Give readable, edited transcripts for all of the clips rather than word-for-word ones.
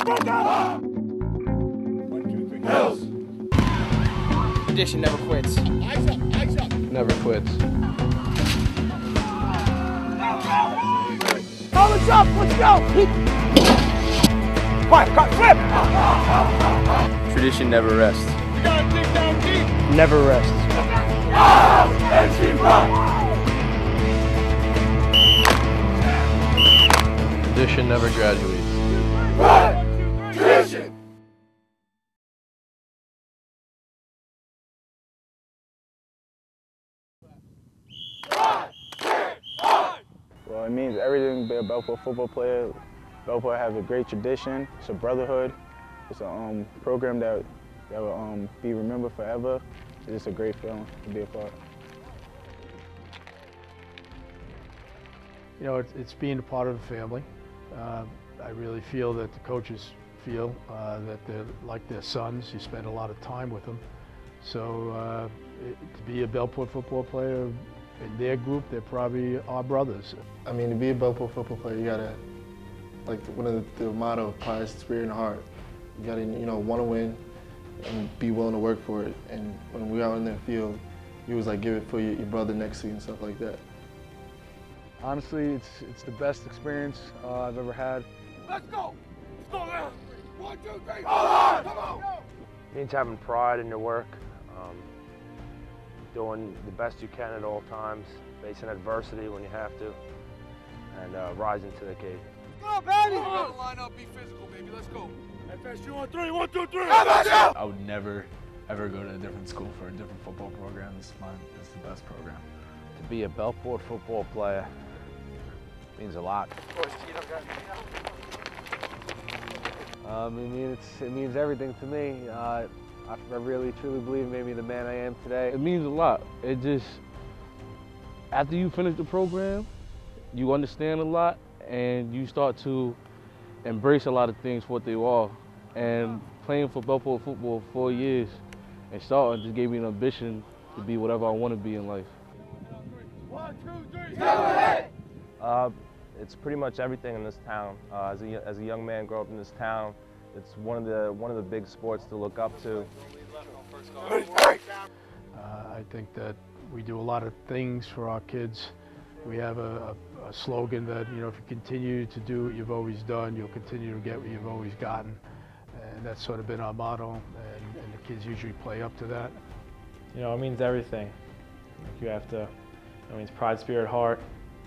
1, 2, 3. Hills. Tradition never quits. Eyes up, eyes up. Never quits. College up, let's go! Five, cut, flip! Tradition never rests. We gotta dig down deep. Never rests. Tradition never graduates. Tradition. Well, it means everything to be a Bellport football player. Bellport has a great tradition. It's a brotherhood. It's a program that will be remembered forever. It's just a great feeling to be a part. You know, it's being a part of the family. I really feel that the coaches feel that they're like their sons. You spend a lot of time with them. So to be a Bellport football player, in their group, they're probably our brothers. I mean, to be a Bellport football player, you gotta, like one of the motto, pride, spirit, and heart. You gotta, want to win and be willing to work for it. And when we out in the field, you was like, give it for your brother next to you and stuff like that. Honestly, it's the best experience I've ever had. Let's go. Let's go now. 1, 2, 3. Hold on. Come on. It means having pride in your work, doing the best you can at all times, facing adversity when you have to, and rising to the occasion. Go, baby. Come on, line up, be physical, baby. Let's go. FSU on 3. 1, 2, 3. I would never, ever go to a different school for a different football program. It's the best program. To be a Bellport football player means a lot. It means everything to me. I really, truly believe maybe the man I am today. It means a lot. It just, after you finish the program, you understand a lot and you start to embrace a lot of things for what they are. And playing for Bellport football for 4 years and starting just gave me an ambition to be whatever I want to be in life. 1, 2, 3. Go ahead. It's pretty much everything in this town. As a young man growing up in this town, it's one of the big sports to look up to. I think that we do a lot of things for our kids. We have a slogan that, if you continue to do what you've always done, you'll continue to get what you've always gotten. And that's sort of been our motto, and the kids usually play up to that. It means everything. You have to, it means pride, spirit, heart.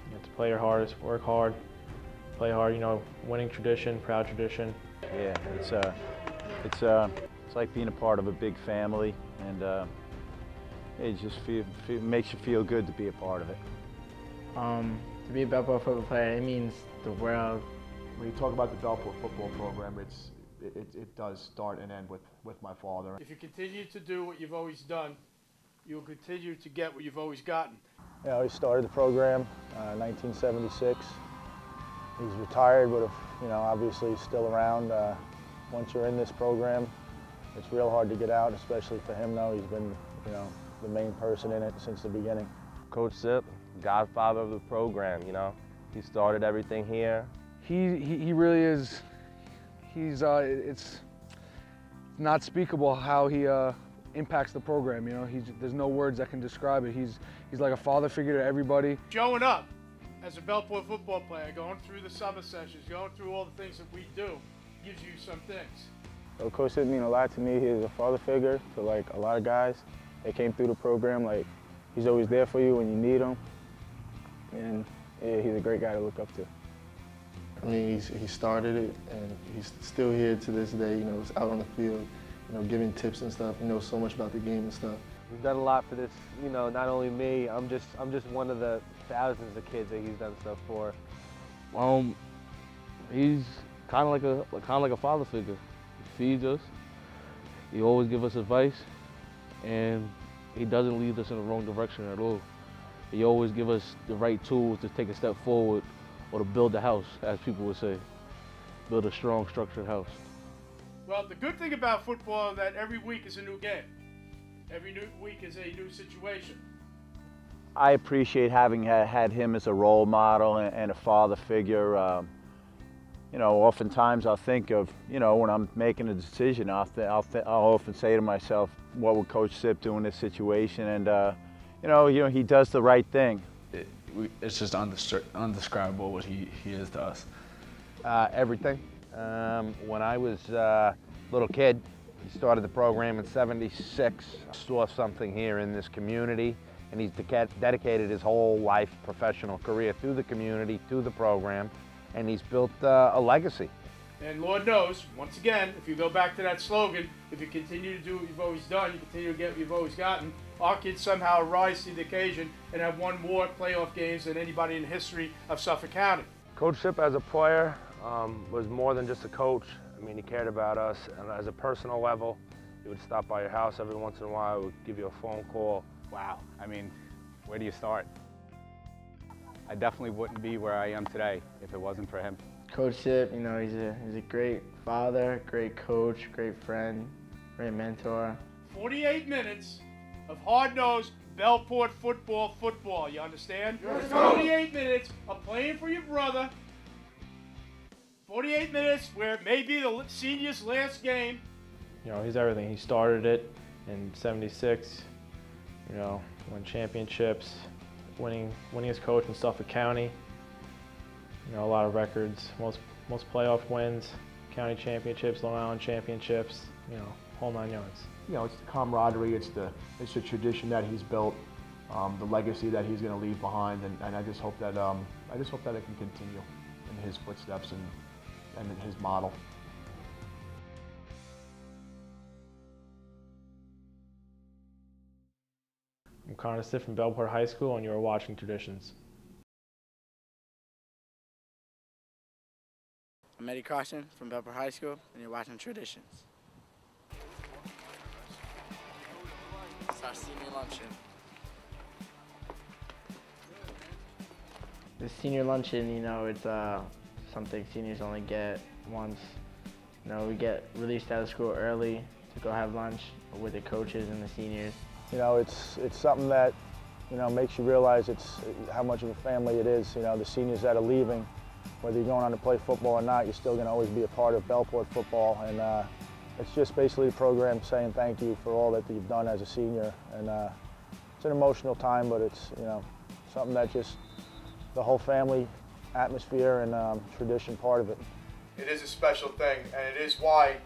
You have to play your hardest, work hard, play hard, winning tradition, proud tradition. Yeah, it's like being a part of a big family, and it just makes you feel good to be a part of it. To be a Bellport football player, it means the world. When you talk about the Bellport football program, it does start and end with my father. If you continue to do what you've always done, you'll continue to get what you've always gotten. Yeah, he started the program in 1976. He's retired, but obviously he's still around. Once you're in this program, it's real hard to get out, especially for him now. He's been, the main person in it since the beginning. Coach Zip, godfather of the program, He started everything here. He really is. It's not speakable how he impacts the program. There's no words that can describe it. He's like a father figure to everybody. Showing up as a Bellport football player, going through the summer sessions, going through all the things that we do, gives you some things. So Coach Zip means a lot to me. He's a father figure to a lot of guys that came through the program. He's always there for you when you need him, and yeah, he's a great guy to look up to. I mean, he started it, and he's still here to this day. He's out on the field, giving tips and stuff. He knows so much about the game and stuff. We've done a lot for this, not only me. I'm just one of the thousands of kids that he's done stuff for. He's kind of like a father figure. He feeds us. He always gives us advice, and he doesn't lead us in the wrong direction at all. He always gives us the right tools to take a step forward or to build a house, as people would say. Build a strong, structured house. Well, the good thing about football is that every week is a new game. Every new week is a new situation. I appreciate having had him as a role model and a father figure. you know, oftentimes I'll think of, you know, when I'm making a decision, I'll often say to myself, what would Coach Sip do in this situation? And you know, he does the right thing. It's just undescribable what he is to us. Everything. When I was a little kid, he started the program in '76, saw something here in this community, and he's dedicated his whole life, professional career to the community, to the program, and he's built a legacy. And Lord knows, once again, if you go back to that slogan, if you continue to do what you've always done, you continue to get what you've always gotten, our kids somehow rise to the occasion and have won more playoff games than anybody in the history of Suffolk County. Coach Sip as a player was more than just a coach. I mean, he cared about us, and as a personal level, he would stop by your house every once in a while, would give you a phone call. Wow, I mean, where do you start? I definitely wouldn't be where I am today if it wasn't for him. Coach Sip, you know, he's a great father, great coach, great friend, great mentor. 48 minutes of hard-nosed Bellport football, you understand? Yes, 48 minutes of playing for your brother. 48 minutes where it may be the senior's last game. You know, he's everything. He started it in '76, you know, won championships, winning as coach in Suffolk County. You know, a lot of records, most playoff wins, county championships, Long Island championships, you know, whole 9 yards. You know, it's the camaraderie, it's the tradition that he's built, the legacy that he's going to leave behind, and I just hope that it can continue in his footsteps and in his model. I'm Connor Stiff from Bellport High School, and you're watching Traditions. I'm Eddie Carson from Bellport High School, and you're watching Traditions. It's our senior luncheon. The senior luncheon, you know, it's something seniors only get once. You know, we get released out of school early to go have lunch with the coaches and the seniors. You know, it's something that, you know, makes you realize how much of a family it is. You know, the seniors that are leaving, whether you're going on to play football or not, you're still going to always be a part of Bellport football. And it's just basically a program saying thank you for all that you've done as a senior. And it's an emotional time, but it's, you know, something that just the whole family atmosphere and tradition part of it. It is a special thing, and it is why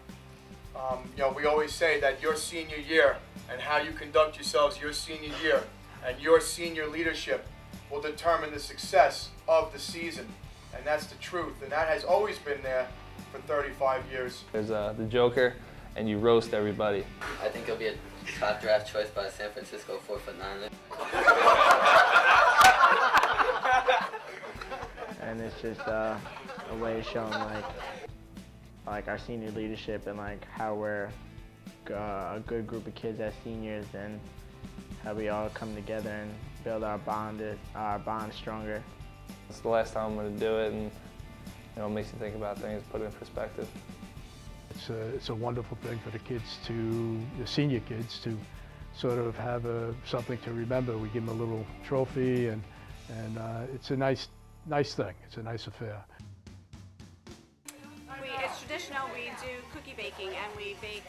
you know, we always say that your senior year and how you conduct yourselves your senior year and your senior leadership will determine the success of the season. And that's the truth, and that has always been there for 35 years. There's the Joker, and you roast everybody. I think he'll be a top draft choice by San Francisco 4'9". And it's just a way of showing like our senior leadership and like how we're a good group of kids as seniors and how we all come together and build our bond stronger. It's the last time I'm going to do it, and you know, it makes you think about things, put it in perspective. It's a wonderful thing for the kids the senior kids to sort of have something to remember. We give them a little trophy, and it's a nice thing. It's a nice affair. It's traditional. We do cookie baking, and we bake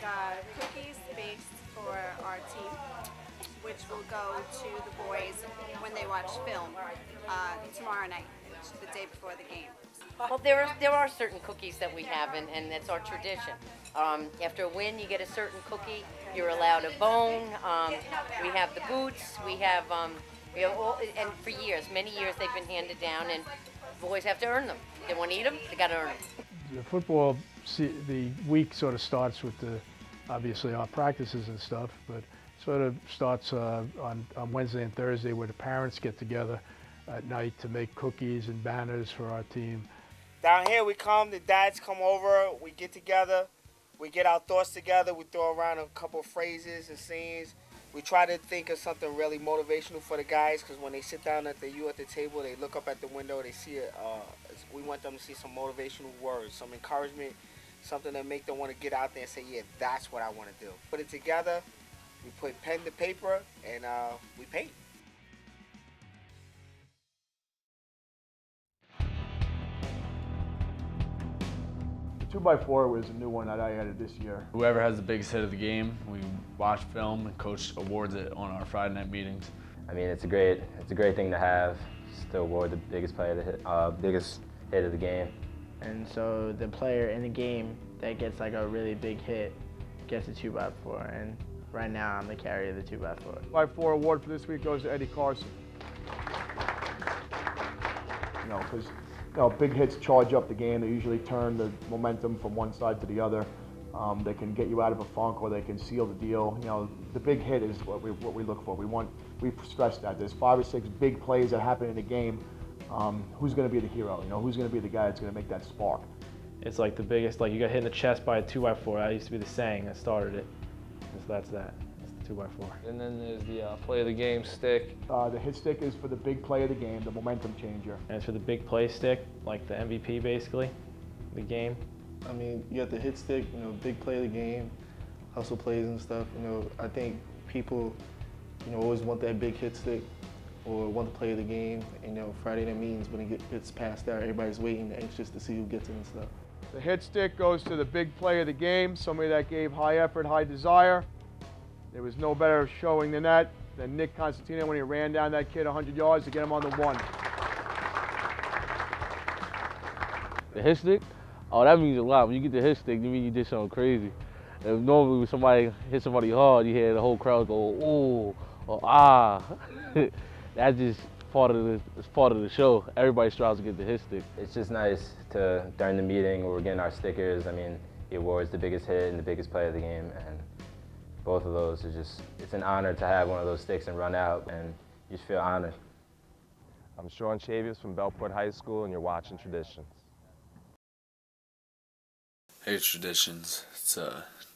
cookies based for our team, which will go to the boys when they watch film tomorrow night, the day before the game. Well, there are certain cookies that we have, and that's our tradition. After a win, you get a certain cookie. You're allowed a bone. We have the boots. We have all, and for years, many years, they've been handed down, and boys have to earn them. They want to eat them. They got to earn them. The football, the week sort of starts with obviously our practices and stuff, but sort of starts on Wednesday and Thursday where the parents get together at night to make cookies and banners for our team. Down here we come, the dads come over, we get together, we get our thoughts together, we throw around a couple of phrases and sayings. We try to think of something really motivational for the guys, because when they sit down at the table, they look up at the window, they see it. We want them to see some motivational words, some encouragement, something that make them want to get out there and say, yeah, that's what I want to do. Put it together, we put pen to paper, and we paint. 2x4 was a new one that I added this year. Whoever has the biggest hit of the game, we watch film and coach awards it on our Friday night meetings. I mean, it's a great thing to have, just to award the biggest biggest hit of the game. And so the player in the game that gets like a really big hit gets a 2x4, and right now I'm the carrier of the 2x4. 2x4 award for this week goes to Eddie Carson. You know, because big hits charge up the game. They usually turn the momentum from one side to the other. They can get you out of a funk, or they can seal the deal. You know, the big hit is what we look for. We stress that there's 5 or 6 big plays that happen in a game. Who's going to be the hero? You know, who's going to be the guy that's going to make that spark? It's like the biggest, like you got hit in the chest by a 2x4. That used to be the saying that started it. So that's that. That's the 2x4. And then there's the play of the game stick. The hit stick is for the big play of the game, the momentum changer. And it's for the big play stick, like the MVP basically, the game. I mean, you got the hit stick, you know, big play of the game, hustle plays and stuff. You know, I think people, you know, always want that big hit stick or want to play the game. And, you know, Friday night meetings, when it gets passed out, everybody's waiting, anxious to see who gets it and stuff. The hit stick goes to the big play of the game, somebody that gave high effort, high desire. There was no better showing than that, than Nick Constantino when he ran down that kid 100 yards to get him on the 1. The hit stick? Oh, that means a lot. When you get the hit stick, you mean you did something crazy. And normally when somebody hit somebody hard, you hear the whole crowd go, ooh, or ah. That's just part of the show. Everybody strives to get the hit stick. It's just nice to, during the meeting where we're getting our stickers, I mean, he awards the biggest hit and the biggest play of the game, and both of those are just, it's an honor to have one of those sticks and run out, and you just feel honored. I'm Sean Chavius from Bellport High School, and you're watching Traditions. Hey Traditions, it's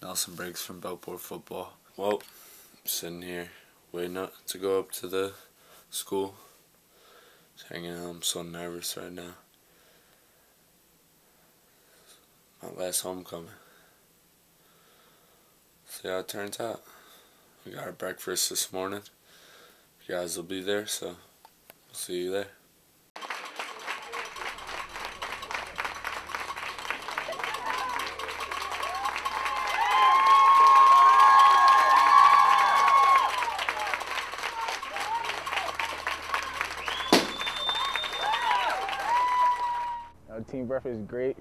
Nelson Briggs from Bellport Football. Well, I'm sitting here waiting up to go up to the school. Just hanging out, I'm so nervous right now. My last homecoming. See how it turns out. We got our breakfast this morning. You guys will be there, so we'll see you there. Team breakfast is great.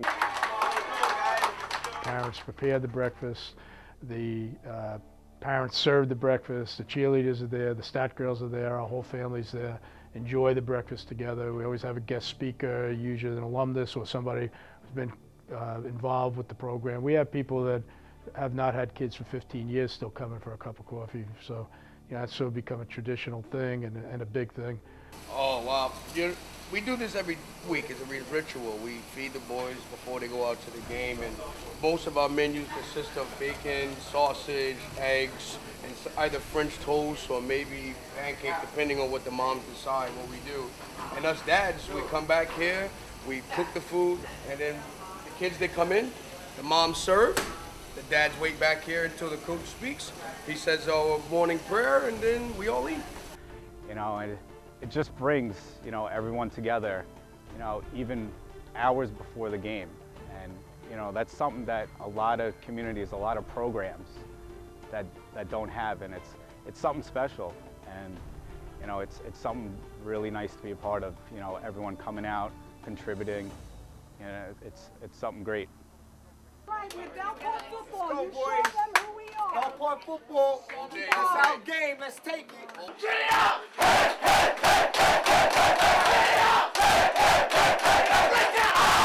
Parents prepared the breakfast. The parents served the breakfast. The cheerleaders are there. The stat girls are there. Our whole family's there. Enjoy the breakfast together. We always have a guest speaker, usually an alumnus or somebody who's been involved with the program. We have people that have not had kids for 15 years still coming for a cup of coffee. So, you know, it's sort of become a traditional thing and a big thing. Oh, wow. We do this every week. It's a ritual. We feed the boys before they go out to the game, and most of our menus consist of bacon, sausage, eggs, and either French toast or maybe pancake, depending on what the moms decide what we do. And us dads, we come back here, we cook the food, and then the kids, they come in, the moms serve, the dads wait back here until the coach speaks. He says our morning prayer, and then we all eat. You know, it just brings, you know, everyone together, you know, even hours before the game. And, you know, that's something that a lot of communities, a lot of programs that don't have, and it's something special. And, you know, it's something really nice to be a part of, you know, everyone coming out, contributing, you know, it's something great. Right, with Bellport football, you show them who we are. Bellport football, it's our game, let's take it. Get it up! Hey, hey, hey, hey, hey, hey, hey, up! Hey, hey, hey, hey,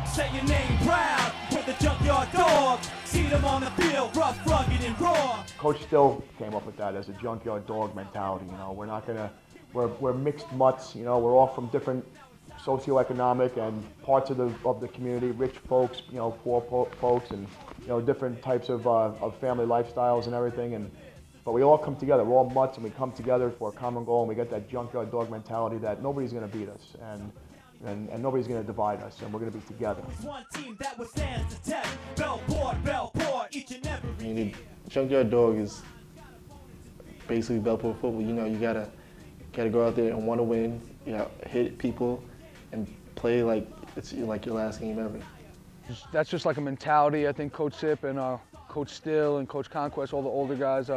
hey, Say your name proud with the junkyard dog. See them on the field, rough, rugged, and raw. Coach still came up with that as a junkyard dog mentality. You know, we're not gonna, we're mixed mutts. You know, we're all from different socioeconomic and parts of the community, rich folks, you know, poor folks, and, you know, different types of family lifestyles and everything. But we all come together. We're all mutts, and we come together for a common goal, and we get that junkyard dog mentality that nobody's going to beat us, and nobody's going to divide us, and we're going to be together. One team that withstands the test. Bellport, each and every. I mean, the junkyard dog is basically Bellport football. You know, you gotta go out there and want to win. You know, hit people and play like it's like your last game ever. That's just like a mentality. I think Coach Sip and Coach Still and Coach Conquest, all the older guys,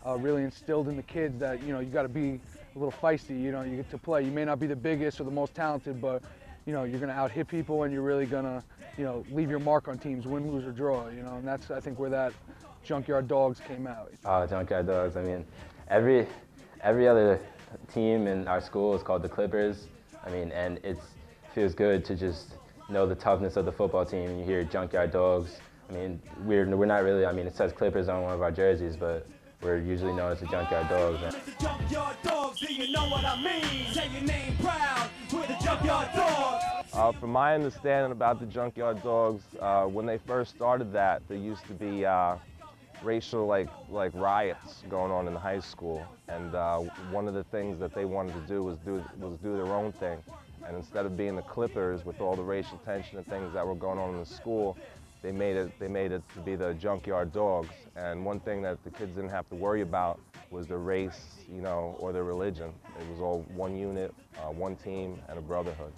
really instilled in the kids that, you know, you got to be a little feisty. You know, you get to play. You may not be the biggest or the most talented, but you know, you're going to out-hit people and you're really going to, you know, leave your mark on teams, win, lose, or draw, you know, and that's, I think, where that Junkyard Dogs came out. Oh, Junkyard Dogs, I mean, every other team in our school is called the Clippers. I mean, and it feels good to just know the toughness of the football team. And you hear Junkyard Dogs. I mean, we're not really, I mean, it says Clippers on one of our jerseys, but we're usually known as the Junkyard Dogs. Junkyard Dogs, do you know what I mean? Say your name proud, we're the Junkyard Dogs. From my understanding about the Junkyard Dogs, when they first started that, there used to be racial like riots going on in high school, and one of the things that they wanted to do was do their own thing. And instead of being the Clippers with all the racial tension and things that were going on in the school, they made it to be the Junkyard Dogs. And one thing that the kids didn't have to worry about was their race, you know, or their religion. It was all one unit, one team, and a brotherhood.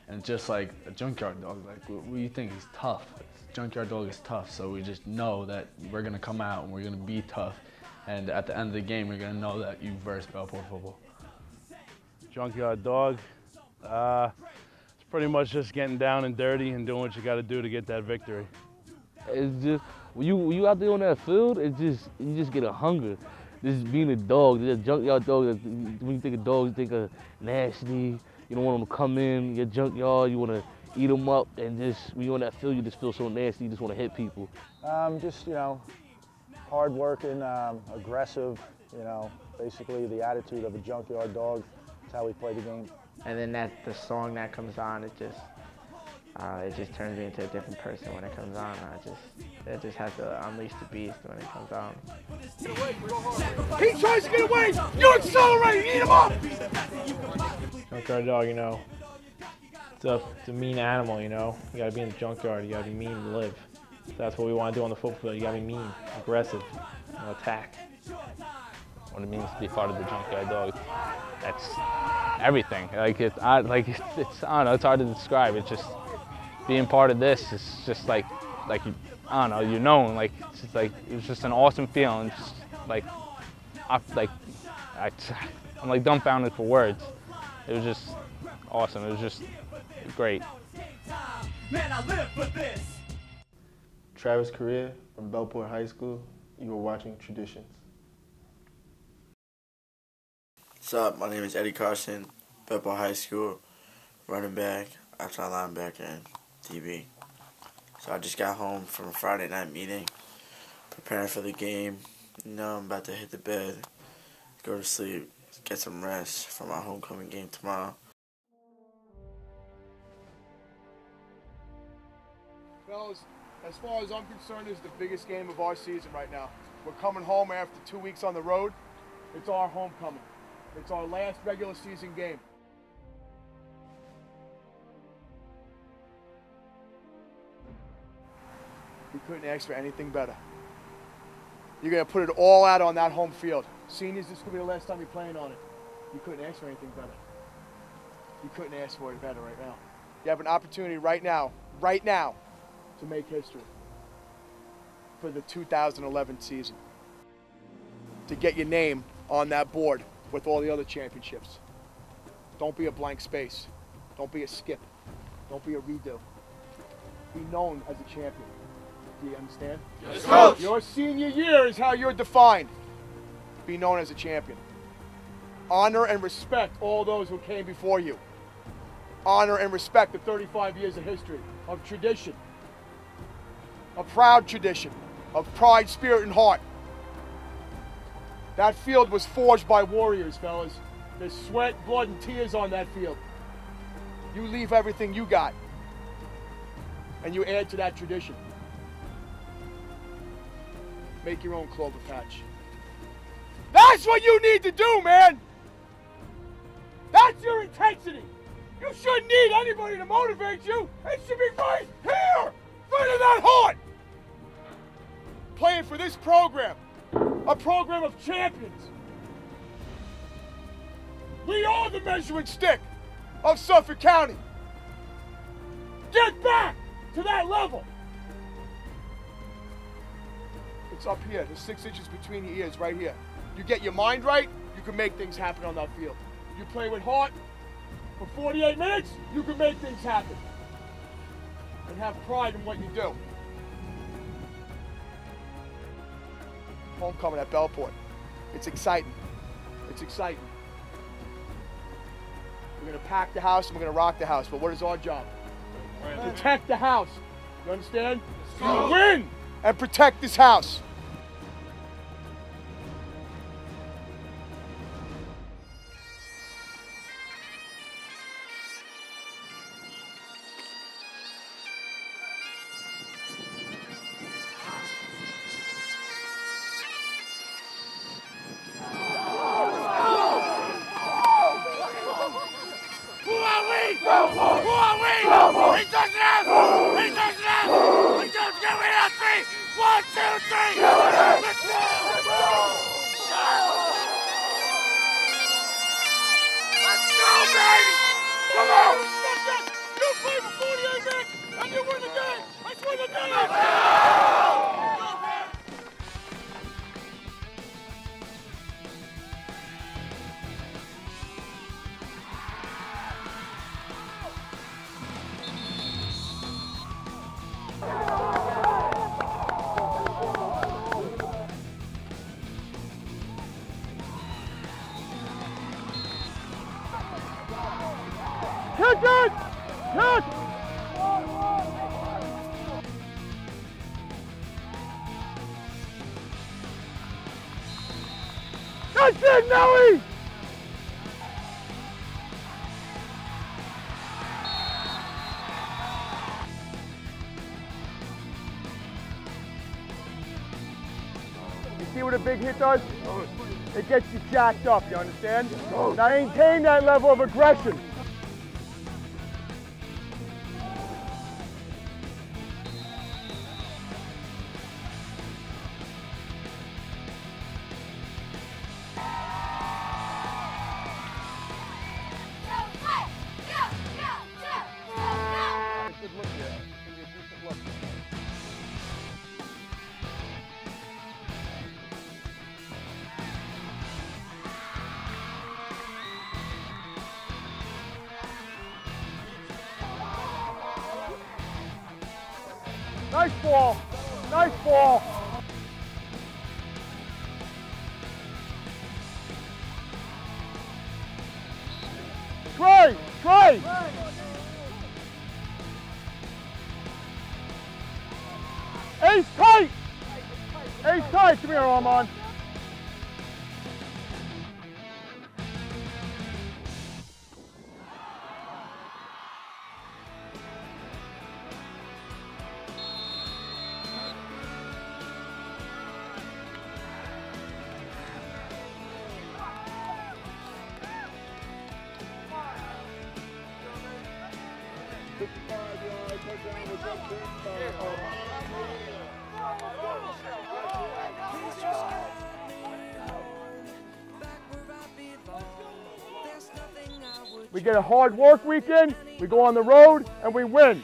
And just like a Junkyard Dog, like we think he's tough. Junkyard Dog is tough, so we just know that we're gonna come out and we're gonna be tough. And at the end of the game, we're gonna know that you versed Bellport football. Junkyard Dog. It's pretty much just getting down and dirty and doing what you got to do to get that victory. It's just when you out there on that field, you just get a hunger. Just being a dog, a Junkyard Dog. When you think of dogs, you think of nasty. You don't want them to come in your junkyard. You want to eat them up, and just when you're on that field, you just feel so nasty. You just want to hit people. Just, you know, hard-working, aggressive. You know, basically the attitude of a Junkyard Dog. That's how we play the game. And then the song that comes on, it just turns me into a different person when it comes on. It just has to unleash the beast when it comes on. He tries to get away. You accelerate. Eat him up. Junkyard Dog, you know, it's a mean animal. You know, you got to be in the junkyard. You got to be mean and live. That's what we want to do on the football field. You got to be mean, aggressive, attack. What it means to be part of the Junkyard Dog. That's everything. Like I don't know. It's hard to describe. It's just being part of this. It's just like I don't know. You're known. Like it's just like it was just an awesome feeling. Just like I'm like dumbfounded for words. It was just awesome. It was just great. Man, I live for this. Travis Correa from Bellport High School. You were watching Traditions. What's up? My name is Eddie Carson, Bellport High School, running back, outside linebacker, and DB. So I just got home from a Friday night meeting, preparing for the game. You know, I'm about to hit the bed, go to sleep, get some rest for my homecoming game tomorrow. Fellas, as far as I'm concerned, this is the biggest game of our season right now. We're coming home after 2 weeks on the road. It's our homecoming. It's our last regular season game. We couldn't ask for anything better. You're going to put it all out on that home field. Seniors, this is going to be the last time you're playing on it. You couldn't ask for anything better. You couldn't ask for it better right now. You have an opportunity right now, to make history for the 2011 season. To get your name on that board with all the other championships. Don't be a blank space. Don't be a skip. Don't be a redo. Be known as a champion. Do you understand? Yes, Coach. Your senior year is how you're defined. Be known as a champion. Honor and respect all those who came before you. Honor and respect the 35 years of history, of tradition. A proud tradition, of pride, spirit, and heart. That field was forged by warriors, fellas. There's sweat, blood, and tears on that field. You leave everything you got, and you add to that tradition. Make your own clover patch. That's what you need to do, man! That's your intensity! You shouldn't need anybody to motivate you! It should be right here! Right in that heart! Playing for this program. A program of champions. We are the measuring stick. of Suffolk County. Get back to that level. It's up here. There's 6 inches between your ears right here. You get your mind right, you can make things happen on that field. You play with heart for 48 minutes, you can make things happen. And have pride in what you do. Homecoming at Bellport. It's exciting. It's exciting. We're going to pack the house and we're going to rock the house. But what is our job? Protect the house. You understand? Win and protect this house. Who are we? He doesn't have! He doesn't have! He doesn't get rid of 3! 1, 2, 3! Let's go! Let's go, baby! Come on! You play for 48 minutes and you win the game! Let's win the game! Kick it! Kick! That's it, Nelly! You see what a big hit does? It gets you jacked up, you understand? Now maintain that level of aggression. Nice ball. Nice ball. Trey. Trey. Ace tight. Ace tight. Come here, Armand. We get a hard work weekend, we go on the road, and we win.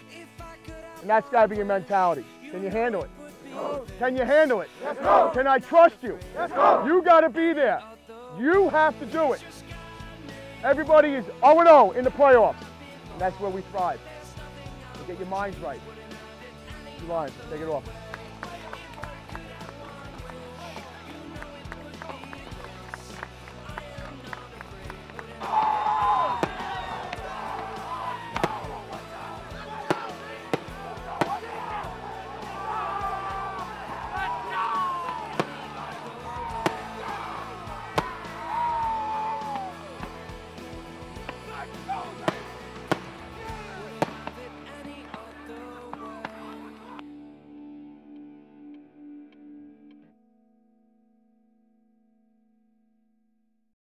And that's got to be your mentality. Can you handle it? Can you handle it? Can I trust you? You got to be there. You have to do it. Everybody is 0-0 in the playoffs. And that's where we thrive. You get your minds right. 2 lines, take it off.